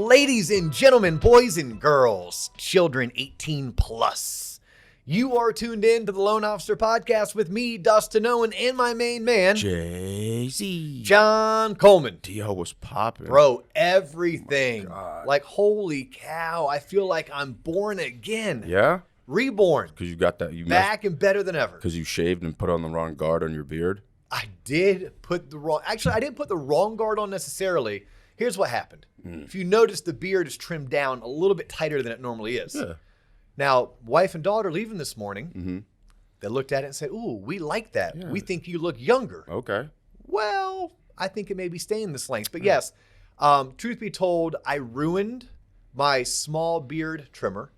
Ladies and gentlemen, boys and girls, children 18 plus, you are tuned in to the Loan Officer Podcast with me, Dustin Owen, and my main man, JC. John Coleman. Dio was popping. Bro, everything. Oh my God. Like, holy cow, I feel like I'm born again. Yeah? Reborn. Because you got that. Back and better than ever. Because you shaved and put on the wrong guard on your beard? I did put the wrong... Actually, I didn't put the wrong guard on necessarily. Here's what happened. If you notice, the beard is trimmed down a little bit tighter than it normally is. Yeah. Now, wife and daughter leaving this morning, they looked at it and said, ooh, we like that. Yeah. We think you look younger. Okay. Well, I think it may be staying this length. But yes, truth be told, I ruined my small beard trimmer.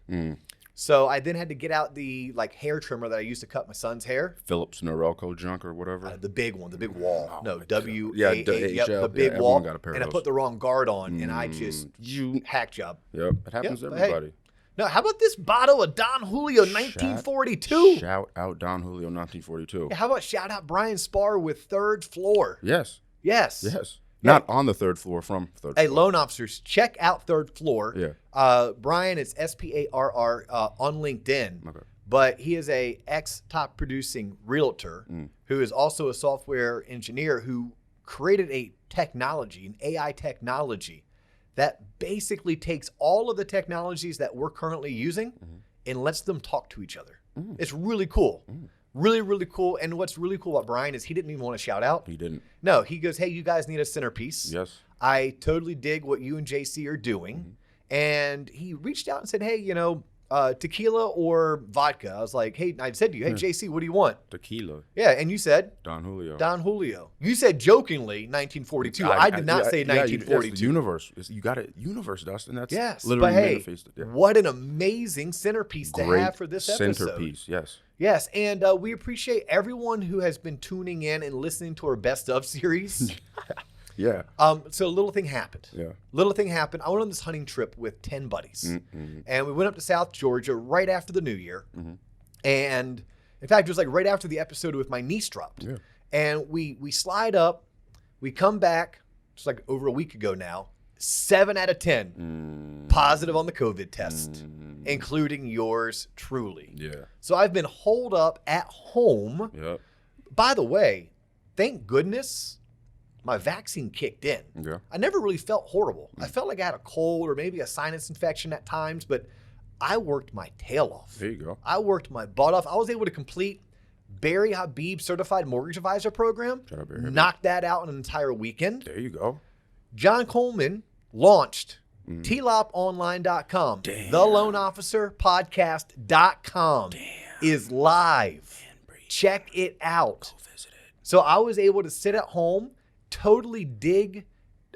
So I then had to get out the hair trimmer that I used to cut my son's hair. Phillips Norelco junk or whatever? The big one, the big wall. Oh no, my W-A-A, God. the big wall. Got a pair and of I those. put the wrong guard on, and I just hack job. Yep. It happens to but hey, everybody. No, how about this bottle of Don Julio 1942? Shout out Don Julio 1942. How about shout out Brian Spar with Third Floor? Yes. Yes. Yes. Not on the third floor, from third Hey, floor. loan officers, check out Third Floor. Yeah. Brian is Sparr on LinkedIn. Okay. But he is a ex-top producing realtor who is also a software engineer who created a technology, an AI technology, that basically takes all of the technologies that we're currently using and lets them talk to each other. It's really cool. Really, really cool. And what's really cool about Brian is he didn't even want to shout out. He didn't. No, he goes, hey, you guys need a centerpiece. Yes. I totally dig what you and JC are doing. And he reached out and said, hey, tequila or vodka? I was like, hey, I said to you, hey, JC, what do you want? Tequila. Yeah, and you said? Don Julio. Don Julio. You said jokingly 1942. I did not say 1942. It's the universe. You got it. Universe, Dustin. That's literally but hey, manifested. Yeah. what an amazing centerpiece to have for this episode. Centerpiece, yes. Yes, and we appreciate everyone who has been tuning in and listening to our Best Of series. Yeah. So a little thing happened. Yeah. Little thing happened. I went on this hunting trip with 10 buddies. And we went up to South Georgia right after the New Year. And in fact, it was like right after the episode with my niece dropped. Yeah. And we slide up. We come back, just like over a week ago now, 7 out of 10 positive on the COVID test, including yours truly. Yeah. So I've been holed up at home. Yeah. By the way, thank goodness my vaccine kicked in. Yeah. I never really felt horrible. I felt like I had a cold or maybe a sinus infection at times, but I worked my tail off. There you go. I worked my butt off. I was able to complete Barry Habib Certified Mortgage Advisor Program. Shout out Barry Habib. Knocked that out in an entire weekend. There you go. John Coleman launched tloponline.com. Damn. The Loan Officer Podcast.com is live. Check it out. Go visit it. So I was able to sit at home, totally dig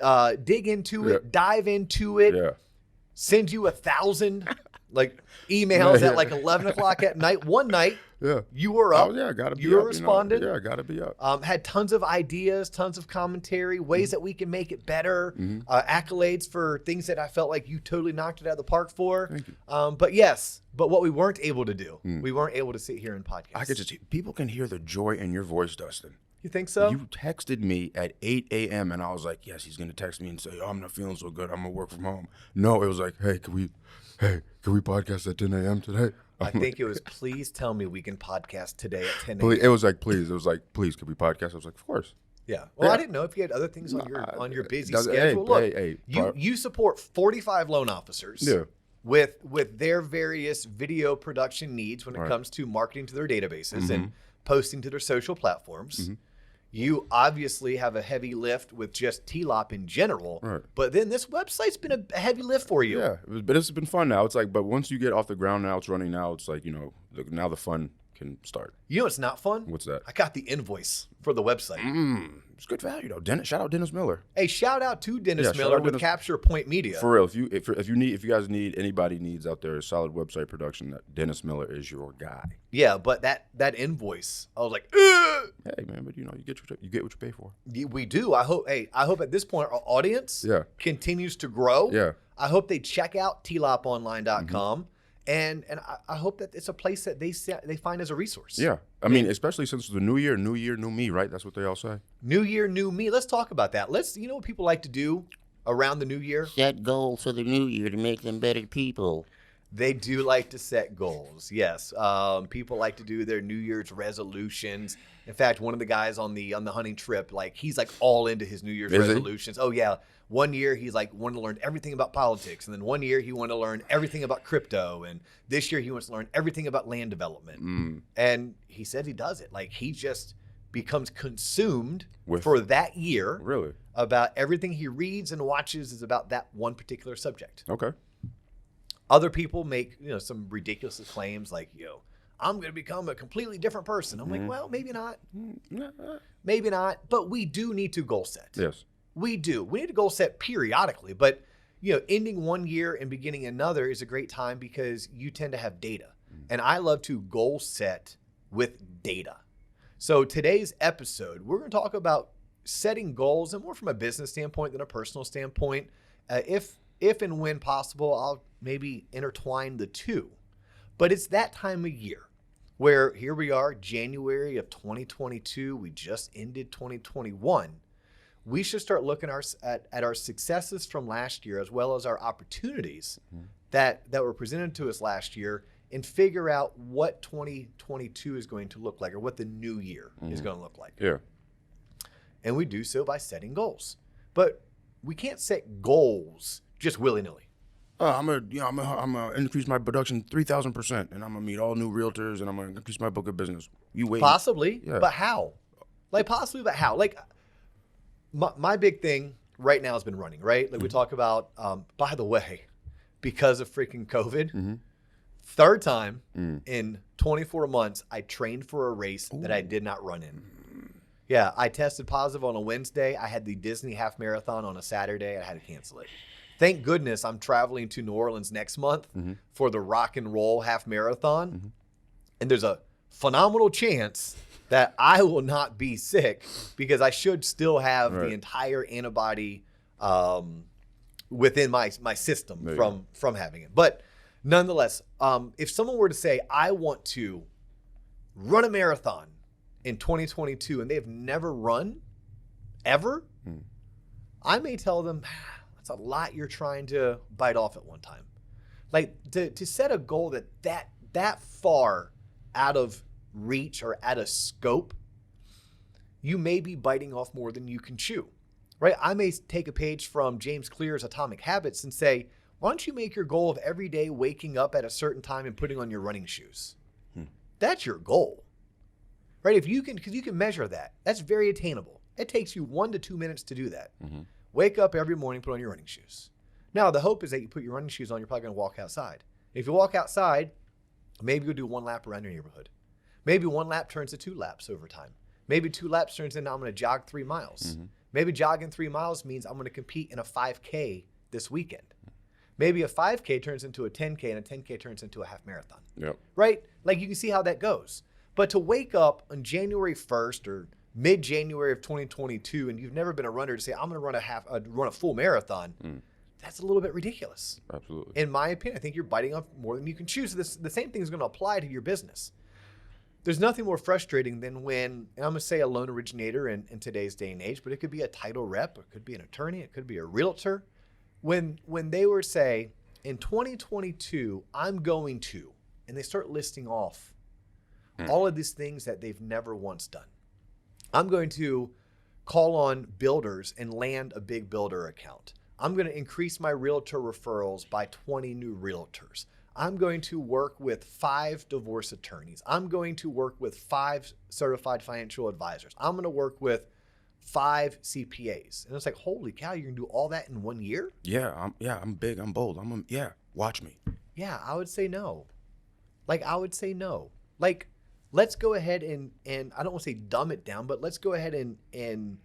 into it, dive into it, Yeah. send you 1,000 emails at 11 o'clock at night. One night, Yeah. you were up. Oh, yeah. Gotta be You were up, responding. Yeah, gotta be up. Had tons of ideas, tons of commentary, ways that we can make it better, accolades for things that I felt like you totally knocked it out of the park for. Thank you. But what we weren't able to do, we weren't able to sit here and podcast. I could people can hear the joy in your voice, Dustin. You think so? You texted me at 8 a.m. and I was like, yes, he's going to text me and say, oh, I'm not feeling so good. I'm going to work from home. No, it was like, hey, can we podcast at 10 a.m. today? I think it was, please tell me we can podcast today at 10 a.m. It was like, please. It was like, please, can we podcast? I was like, of course. Yeah. Well, Yeah. I didn't know if you had other things on your busy Hey, schedule. Look, hey, you support 45 loan officers. Yeah. With their various video production needs when it comes to marketing to their databases and posting to their social platforms. You obviously have a heavy lift with just TLOP in general, but then this website's been a heavy lift for you. Yeah, but it's been fun now. It's like, but once you get off the ground now, it's running now. It's like, now the fun can start. You know what's not fun? What's that? I got the invoice for the website. It's good value though. Shout out Dennis Miller. Hey, shout out to Dennis shout Miller out with Dennis. Capture Point Media. For real, if you guys need anybody needs out there a solid website production, that Dennis Miller is your guy. Yeah, but that invoice, I was like, ugh! Hey man, but you get what you pay for. We do. I hope at this point our audience continues to grow. Yeah. I hope they check out tloponline.com. And I hope that it's a place that they find as a resource. Yeah. I mean, especially since the new year, new me, right? That's what they all say. New year, new me. Let's talk about that. You know what people like to do? around the new year. Set goals for the new year to make them better people. They do like to set goals. Yes. People like to do their New Year's resolutions. In fact, one of the guys on the hunting trip, like he's like all into his New Year's resolutions. Oh yeah. One year he's like wanted to learn everything about politics, and then one year he wanted to learn everything about crypto, and this year he wants to learn everything about land development. And he said he does it. Like he just becomes consumed for that year. Really? About everything he reads and watches is about that one particular subject. Okay. Other people make, some ridiculous claims like, I'm going to become a completely different person. I'm like, well, maybe not. Maybe not. But we do need to goal set. Yes. We do. We need to goal set periodically. But, ending one year and beginning another is a great time because you tend to have data. And I love to goal set with data. So today's episode, we're going to talk about setting goals, and more from a business standpoint than a personal standpoint. If and when possible, I'll maybe intertwine the two. But it's that time of year where here we are, January of 2022. We just ended 2021. We should start looking at our successes from last year as well as our opportunities that were presented to us last year and figure out what 2022 is going to look like or what the new year is going to look like. Yeah. And we do so by setting goals. But we can't set goals just willy-nilly. I'm gonna increase my production 3,000%, and I'm gonna meet all new realtors, and I'm gonna increase my book of business. You wait. Possibly, Yeah. but how? Like possibly, but how? Like my big thing right now has been running, right? Like we talk about, by the way, because of freaking COVID, third time in 24 months, I trained for a race that I did not run in. Yeah, I tested positive on a Wednesday. I had the Disney half marathon on a Saturday. I had to cancel it. Thank goodness I'm traveling to New Orleans next month for the rock and roll half marathon. And there's a phenomenal chance that I will not be sick because I should still have the entire antibody within my system from having it. But nonetheless, if someone were to say, I want to run a marathon in 2022 and they've never run ever, I may tell them, that's a lot you're trying to bite off at one time. Like to set a goal that far out of reach or out of scope, you may be biting off more than you can chew, right? I may take a page from James Clear's Atomic Habits and say, why don't you make your goal of every day waking up at a certain time and putting on your running shoes? That's your goal, right? If you can, because you can measure that. That's very attainable. It takes you 1 to 2 minutes to do that. Wake up every morning, put on your running shoes. Now, the hope is that you put your running shoes on, you're probably going to walk outside. If you walk outside, maybe you'll do 1 lap around your neighborhood. Maybe 1 lap turns to 2 laps over time. Maybe 2 laps turns into I'm going to jog 3 miles. Maybe jogging 3 miles means I'm going to compete in a 5K this weekend. Maybe a 5K turns into a 10K and a 10K turns into a half marathon. Yep. Right? Like you can see how that goes. But to wake up on January 1st or mid-January of 2022 and you've never been a runner to say, I'm going to run a full marathon, that's a little bit ridiculous. Absolutely. In my opinion, I think you're biting off more than you can chew. So the same thing is going to apply to your business. There's nothing more frustrating than when, and I'm going to say a loan originator in today's day and age, but it could be a title rep, it could be an attorney, it could be a realtor. When they were say, in 2022, I'm going to, and they start listing off all of these things that they've never once done. I'm going to call on builders and land a big builder account. I'm going to increase my realtor referrals by 20 new realtors. I'm going to work with 5 divorce attorneys. I'm going to work with 5 certified financial advisors. I'm going to work with 5 CPAs. And it's like, holy cow, you're going to do all that in 1 year? Yeah, I'm big, I'm bold. Watch me. Yeah, I would say no. Like, let's go ahead and I don't want to say dumb it down, but let's go ahead and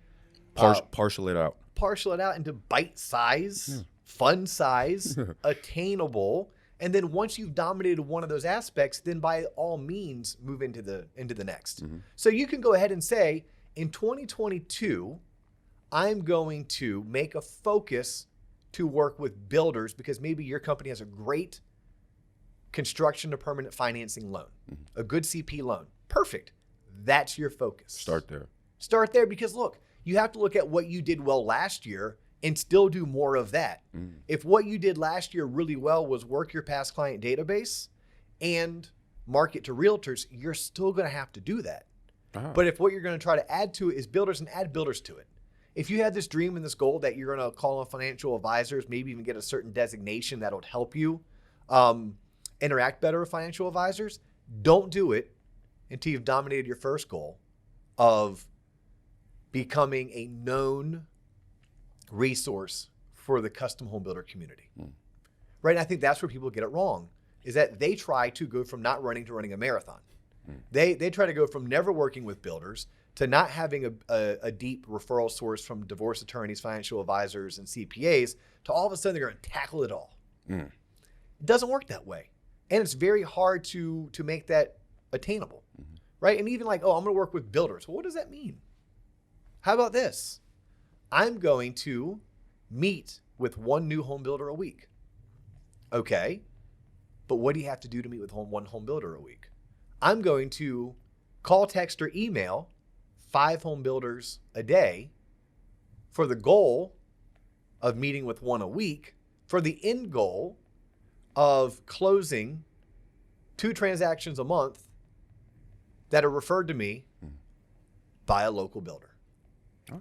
Partial it out. Partial it out into bite size, fun size, attainable. And then once you've dominated one of those aspects, then by all means move into the next. So you can go ahead and say, in 2022, I'm going to make a focus to work with builders because maybe your company has a great construction to permanent financing loan, a good CP loan. Perfect. That's your focus. Start there. Start there because look, you have to look at what you did well last year and still do more of that. If what you did last year really well was work your past client database and market to realtors, you're still going to have to do that. But if what you're going to try to add to it is builders, and add builders to it. If you had this dream and this goal that you're going to call on financial advisors, maybe even get a certain designation that would help you interact better with financial advisors, don't do it until you've dominated your first goal of becoming a known resource for the custom home builder community. Right? And I think that's where people get it wrong, is that they try to go from not running to running a marathon. They try to go from never working with builders to not having a deep referral source from divorce attorneys, financial advisors, and CPAs, to all of a sudden they're going to tackle it all. It doesn't work that way. And it's very hard to make that attainable. Right? And even like, oh, I'm going to work with builders. Well, what does that mean? How about this? I'm going to meet with one new home builder a week. Okay, but what do you have to do to meet with one home builder a week? I'm going to call, text, or email 5 home builders a day for the goal of meeting with one a week, for the end goal of closing 2 transactions a month that are referred to me by a local builder.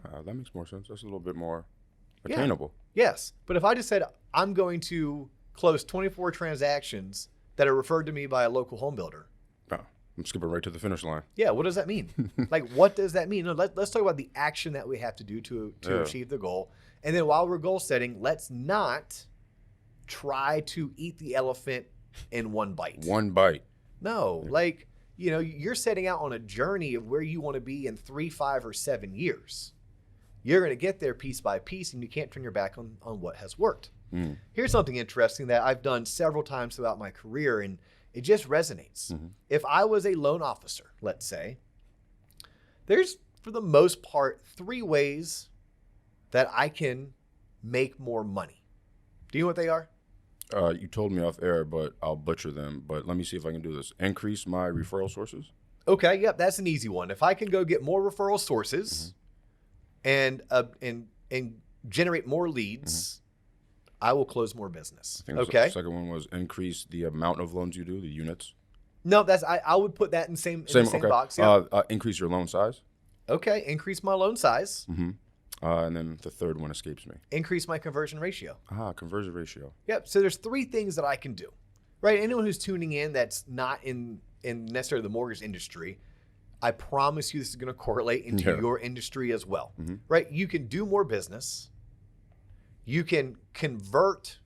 That makes more sense. That's a little bit more attainable. Yeah. Yes. But if I just said, I'm going to close 24 transactions that are referred to me by a local home builder. Oh, I'm skipping right to the finish line. Yeah. What does that mean? Like, what does that mean? No, let's talk about the action that we have to do to achieve the goal. And then while we're goal setting, let's not try to eat the elephant in one bite. One bite. No, like, you know, you're setting out on a journey of where you want to be in 3, 5, or 7 years. You're going to get there piece by piece, and you can't turn your back on what has worked. Here's something interesting that I've done several times throughout my career, and it just resonates. If I was a loan officer, let's say, there's, for the most part, 3 ways that I can make more money. Do you know what they are? You told me off air, but I'll butcher them. But let me see if I can do this. Increase my referral sources. Okay, yep, that's an easy one. If I can go get more referral sources and generate more leads, I will close more business. I think the second one was increase the amount of loans you do, the units. No, that's I would put that in the same box. Yeah. Increase your loan size. Okay, increase my loan size. And then the third one escapes me. Increase my conversion ratio. Conversion ratio. Yep. So there's 3 things that I can do, right? Anyone who's tuning in that's not in necessarily the mortgage industry, I promise you this is going to correlate into your industry as well, right? You can do more business. You can convert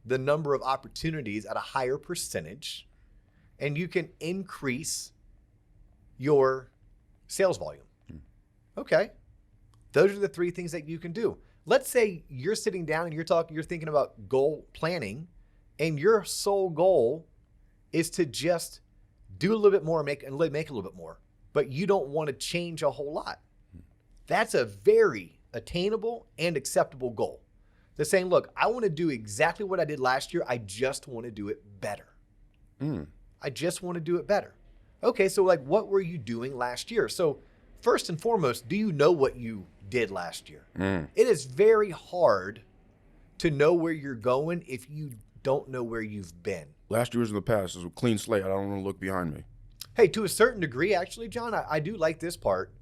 the number of opportunities at a higher percentage, and you can increase your sales volume. Okay. Those are the 3 things that you can do. Let's say you're sitting down and you're thinking about goal planning, and your sole goal is to just do a little bit more, make a little bit more, but you don't want to change a whole lot. That's a very attainable and acceptable goal. They're saying, look, I want to do exactly what I did last year. I just want to do it better. I just want to do it better. Okay, so like, what were you doing last year? So first and foremost, do you know what you did last year? It is very hard to know where you're going if you don't know where you've been. Last year was in the past. It was a clean slate. I don't want to look behind me. Hey, to a certain degree, actually, John, I do like this part.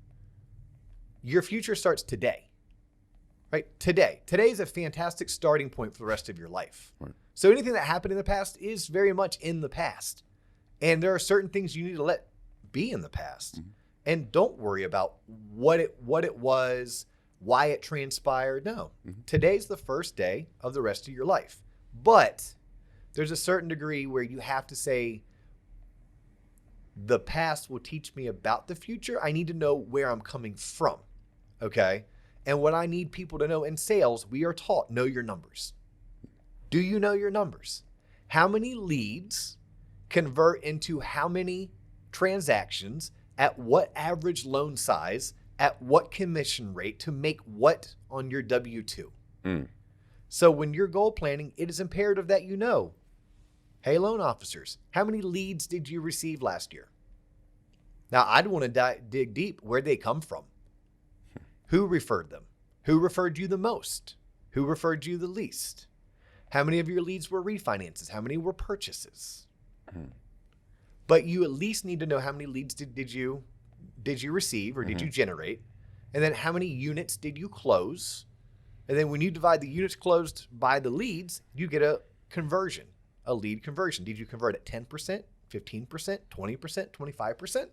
Your future starts today, right? Today. Today is a fantastic starting point for the rest of your life. Right. So anything that happened in the past is very much in the past. And there are certain things you need to let be in the past. And don't worry about what it was, why it transpired. No, today's the first day of the rest of your life. But there's a certain degree where you have to say, the past will teach me about the future. I need to know where I'm coming from, okay? And what I need people to know in sales, we are taught, know your numbers. Do you know your numbers? How many leads convert into how many transactions, at what average loan size, at what commission rate to make what on your W-2? So when you're goal planning, it is imperative that you know, hey, loan officers, how many leads did you receive last year? Now, I'd want to dig deep. Where'd they come from? Who referred them? Who referred you the most? Who referred you the least? How many of your leads were refinances? How many were purchases? But you at least need to know how many leads did you receive or did you generate? And then how many units did you close? And then when you divide the units closed by the leads, you get a conversion, a lead conversion. Did you convert at 10%, 15%, 20%, 25%?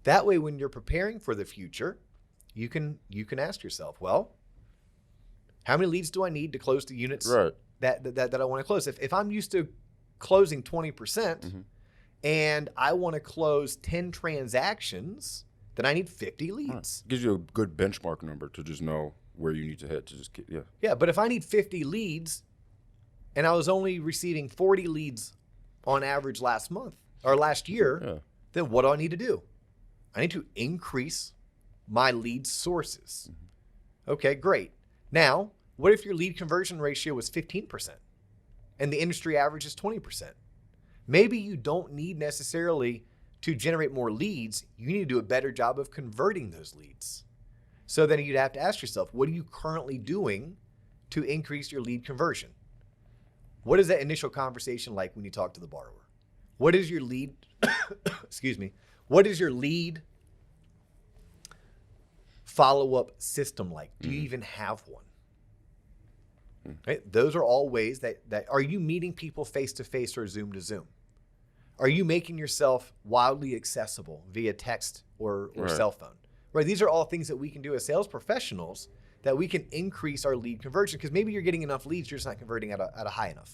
That way, when you're preparing for the future, you can ask yourself, well, how many leads do I need to close the units that I want to close? If I'm used to closing 20% and I want to close 10 transactions, then I need 50 leads. Gives you a good benchmark number to just know where you need to hit to just get, Yeah, but if I need 50 leads and I was only receiving 40 leads on average last month or last year, then what do I need to do? I need to increase my lead sources. Okay, great. Now, what if your lead conversion ratio was 15% and the industry average is 20%? Maybe you don't need necessarily to generate more leads. You need to do a better job of converting those leads. So then you'd have to ask yourself, what are you currently doing to increase your lead conversion? What is that initial conversation like when you talk to the borrower? What is your lead, excuse me, what is your lead follow-up system like? Do you even have one? Right? Those are all ways that are you meeting people face-to-face or Zoom to Zoom? Are you making yourself wildly accessible via text or cell phone? Right? These are all things that we can do as sales professionals that we can increase our lead conversion, because maybe you're getting enough leads, you're just not converting at a high enough.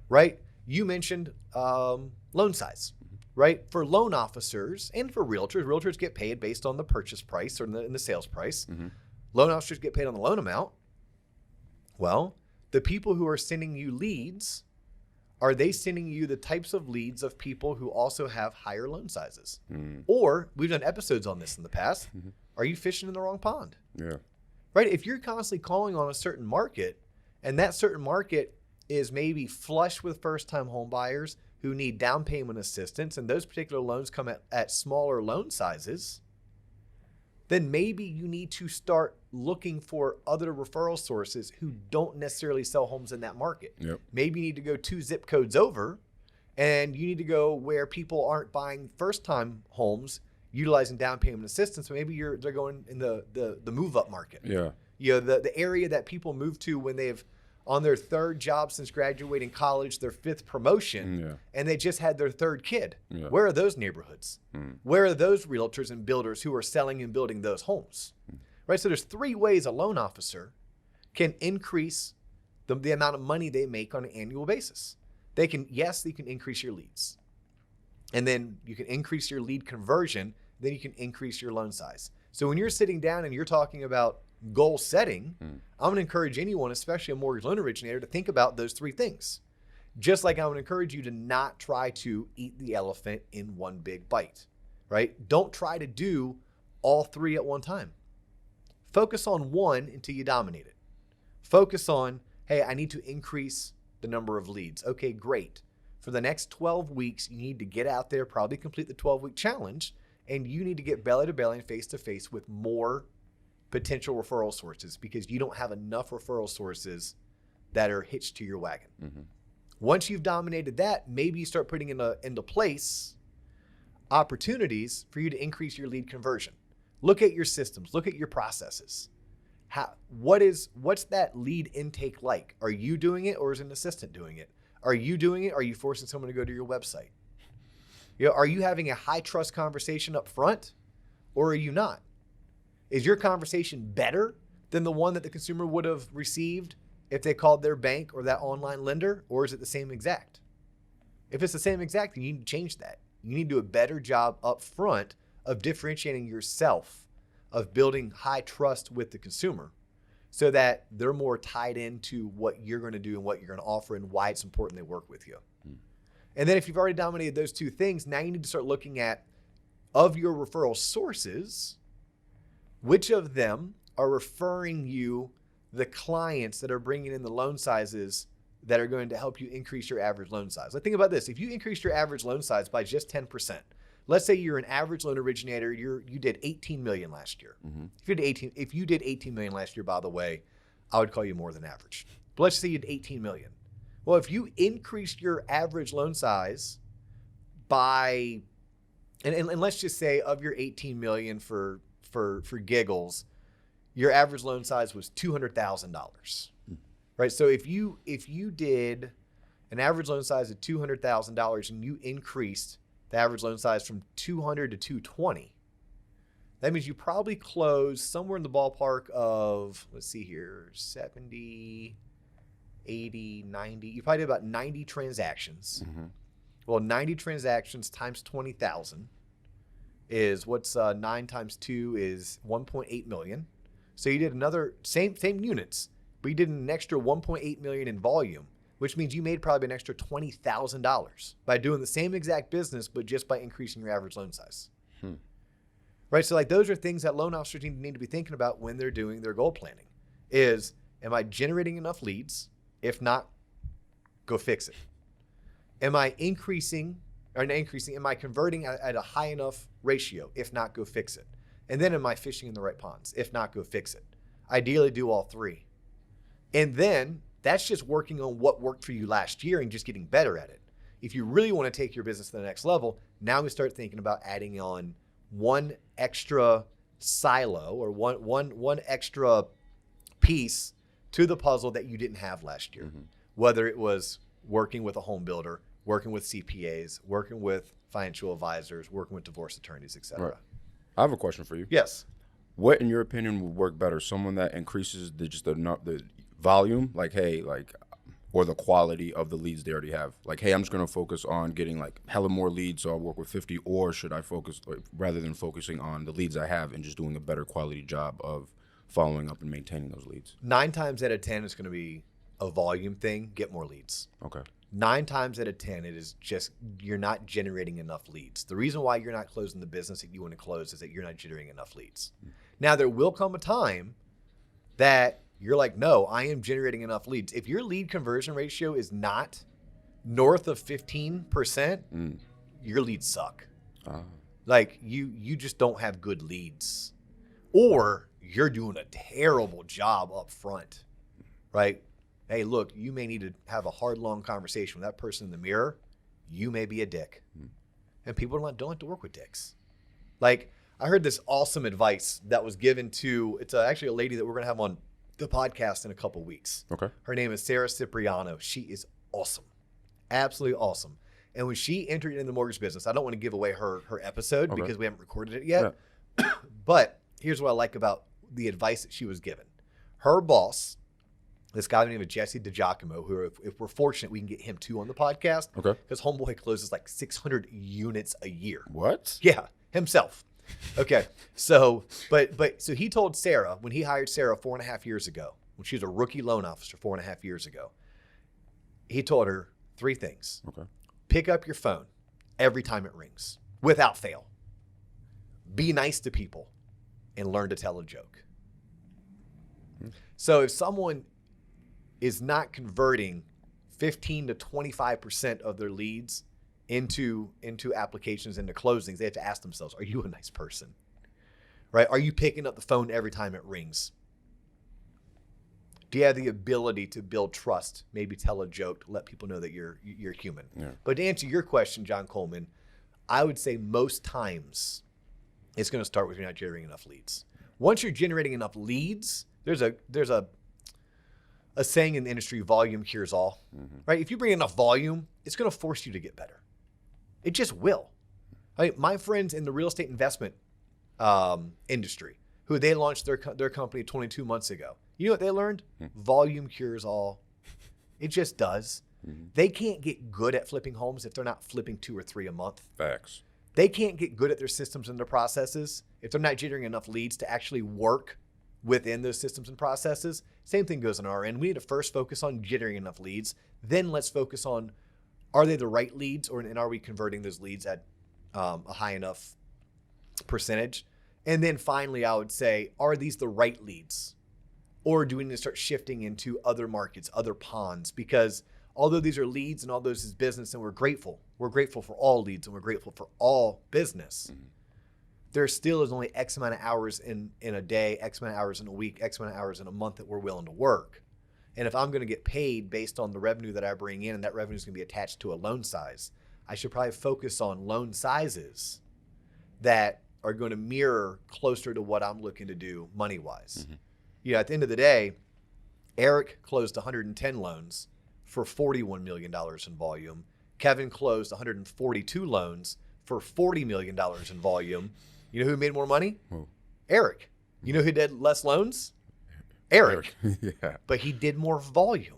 Right? You mentioned loan size. Right? For loan officers and for realtors get paid based on the purchase price or in the sales price. Loan officers get paid on the loan amount. Well, the people who are sending you leads, are they sending you the types of leads of people who also have higher loan sizes? Or, we've done episodes on this in the past, are you fishing in the wrong pond? Right? If you're constantly calling on a certain market, and that certain market is maybe flush with first-time home buyers who need down payment assistance, and those particular loans come at smaller loan sizes, then maybe you need to start looking for other referral sources who don't necessarily sell homes in that market. Maybe you need to go 2 zip codes over, and you need to go where people aren't buying first-time homes utilizing down payment assistance. So maybe they're going in the move-up market. You know, the area that people move to when they've on their 3rd job since graduating college, their 5th promotion, and they just had their 3rd kid. Where are those neighborhoods? Where are those realtors and builders who are selling and building those homes? Right? So there's 3 ways a loan officer can increase the amount of money they make on an annual basis. They can increase your leads. And then you can increase your lead conversion, then you can increase your loan size. So when you're sitting down and you're talking about goal setting, I'm going to encourage anyone, especially a mortgage loan originator, to think about those 3 things. Just like I'm going to encourage you to not try to eat the elephant in one big bite, right? Don't try to do all 3 at one time. Focus on one until you dominate it. Focus on, hey, I need to increase the number of leads. Okay, great. For the next 12 weeks, you need to get out there, probably complete the 12-week challenge, and you need to get belly to belly and face to face with more potential referral sources, because you don't have enough referral sources that are hitched to your wagon. Once you've dominated that, maybe you start putting into place opportunities for you to increase your lead conversion. Look at your systems, look at your processes. What's that lead intake like? Are you doing it, or is an assistant doing it? Are you doing it? Are you forcing someone to go to your website? You know, are you having a high trust conversation up front, or are you not? Is your conversation better than the one that the consumer would have received if they called their bank or that online lender, or is it the same exact? If it's the same exact, then you need to change that. You need to do a better job up front of differentiating yourself, of building high trust with the consumer, so that they're more tied into what you're going to do and what you're going to offer and why it's important they work with you. And then if you've already dominated those 2 things, now you need to start looking at, of your referral sources, which of them are referring you the clients that are bringing in the loan sizes that are going to help you increase your average loan size? Like, think about this. If you increase your average loan size by just 10%, let's say you're an average loan originator, you did 18 million last year. If you did 18 million last year, by the way, I would call you more than average. But let's say you had 18 million. Well, if you increased your average loan size by, and let's just say of your 18 million for giggles, your average loan size was $200,000, right? So if you did an average loan size of $200,000 and you increased the average loan size from 200 to 220, that means you probably closed somewhere in the ballpark of, let's see here, 70, 80, 90. You probably did about 90 transactions. Mm-hmm. Well, 90 transactions times 20,000 is what's 9 times 2 is 1.8 million. So you did another same units, but you did an extra 1.8 million in volume, which means you made probably an extra $20,000 by doing the same exact business, but just by increasing your average loan size. Right? So like those are things that loan officers need to be thinking about when they're doing their goal planning is, am I generating enough leads? If not, go fix it. Am I increasing, am I converting at a high enough ratio? If not, go fix it. And then am I fishing in the right ponds? If not, go fix it. Ideally do all three. And then that's just working on what worked for you last year and just getting better at it. If you really want to take your business to the next level, now we start thinking about adding on one extra silo or one extra piece to the puzzle that you didn't have last year. Mm-hmm. Whether it was working with a home builder, working with CPAs, working with financial advisors, working with divorce attorneys, etc. Right. I have a question for you. Yes. What, in your opinion, would work better? Someone that increases the volume, or the quality of the leads they already have? Like, hey, I'm just going to focus on getting like hella more leads, so I'll work with 50. Or should I focus, rather than focusing on the leads I have and just doing a better quality job of following up and maintaining those leads? 9 times out of 10, it's going to be a volume thing. Get more leads. Okay. 9 times out of 10, it is just you're not generating enough leads. The reason why you're not closing the business that you want to close is that you're not generating enough leads. Now, there will come a time that you're like, no, I am generating enough leads. If your lead conversion ratio is not north of 15%, your leads suck. Like you just don't have good leads, or you're doing a terrible job up front, right? Hey, look, you may need to have a hard, long conversation with that person in the mirror. You may be a dick. And people don't like to work with dicks. Like, I heard this awesome advice that was given to, it's actually a lady that we're going to have on the podcast in a couple weeks. Okay. Her name is Sarah Cipriano. She is awesome. Absolutely awesome. And when she entered into the mortgage business, I don't want to give away her episode because we haven't recorded it yet. Yeah. But here's what I like about the advice that she was given. Her boss, this guy named Jesse DiGiacomo, who if we're fortunate, we can get him too on the podcast. Okay. Because Homeboy closes like 600 units a year. What? Yeah, himself. Okay. So he told Sarah, when he hired Sarah 4.5 years ago, when she was a rookie loan officer 4.5 years ago, he told her 3 things. Okay. Pick up your phone every time it rings, without fail. Be nice to people and learn to tell a joke. So if someone is not converting 15 to 25% of their leads into applications, into closings, they have to ask themselves, are you a nice person? Right? Are you picking up the phone every time it rings? Do you have the ability to build trust, maybe tell a joke to let people know that you're human? Yeah. But to answer your question, John Coleman, I would say most times it's going to start with you're not generating enough leads. Once you're generating enough leads, there's a saying in the industry, volume cures all, right? If you bring enough volume, it's going to force you to get better. It just will. My friends in the real estate investment industry, who they launched their company 22 months ago, you know what they learned? Volume cures all. It just does. They can't get good at flipping homes if they're not flipping 2 or 3 a month. Facts. They can't get good at their systems and their processes if they're not generating enough leads to actually work within those systems and processes. Same thing goes on our end. We need to first focus on generating enough leads. Then let's focus on, are they the right leads, and are we converting those leads at a high enough percentage? And then finally, I would say, are these the right leads? Or do we need to start shifting into other markets, other ponds? Because although these are leads and all those is business, and we're grateful for all leads and we're grateful for all business. there still is only X amount of hours in a day, X amount of hours in a week, X amount of hours in a month that we're willing to work. And if I'm going to get paid based on the revenue that I bring in, and that revenue is going to be attached to a loan size, I should probably focus on loan sizes that are going to mirror closer to what I'm looking to do money-wise. Mm-hmm. At the end of the day, Eric closed 110 loans for $41 million in volume. Kevin closed 142 loans for $40 million in volume. You know who made more money? Who? Eric. You know who did less loans? Eric. Yeah. But he did more volume.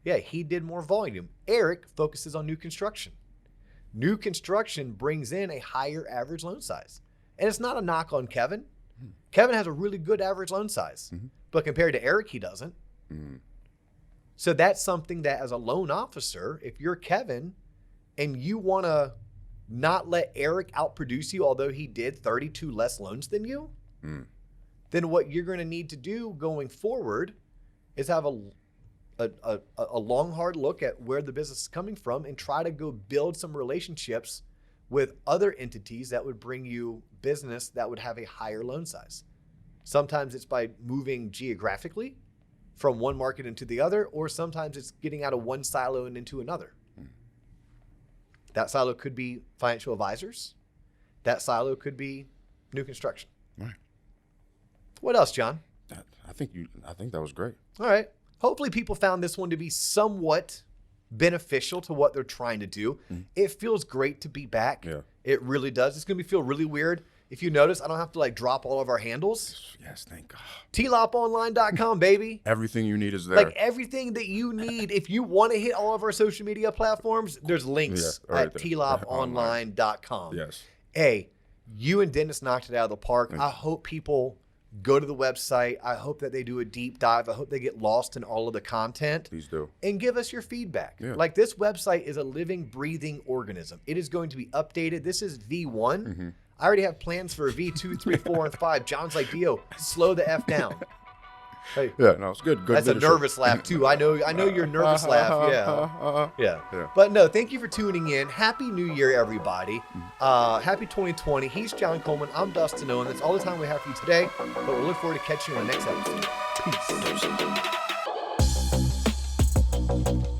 Yeah, he did more volume. Eric focuses on new construction. New construction brings in a higher average loan size. And it's not a knock on Kevin. Kevin has a really good average loan size. But compared to Eric, he doesn't. So that's something that as a loan officer, if you're Kevin and you want to not let Eric outproduce you, although he did 32 less loans than you, then what you're going to need to do going forward is have a long, hard look at where the business is coming from and try to go build some relationships with other entities that would bring you business that would have a higher loan size. Sometimes it's by moving geographically from one market into the other, or sometimes it's getting out of one silo and into another. That silo could be financial advisors. That silo could be new construction. Right. What else, John? I think that was great. All right. Hopefully people found this one to be somewhat beneficial to what they're trying to do. It feels great to be back. Yeah. It really does. It's going to feel really weird. If you notice, I don't have to drop all of our handles. Yes, thank God. tloponline.com, baby. Everything you need is there. Everything that you need. If you want to hit all of our social media platforms, there's links at tloponline.com. Yes. Hey, you and Dennis knocked it out of the park. I hope people go to the website. I hope that they do a deep dive. I hope they get lost in all of the content. Please do. And give us your feedback. Yeah. This website is a living, breathing organism. It is going to be updated. This is V1. I already have plans for V2, 3, 4, and 5. John's like, Dio, slow the F down. Hey, Yeah, no, it's good. Good. that's a leadership. nervous laugh, too. I know your nervous laugh. Yeah. Yeah. But no, thank you for tuning in. Happy New Year, everybody. Happy 2020. He's John Coleman. I'm Dustin Owen. That's all the time we have for you today. But we'll look forward to catching you on the next episode. Peace.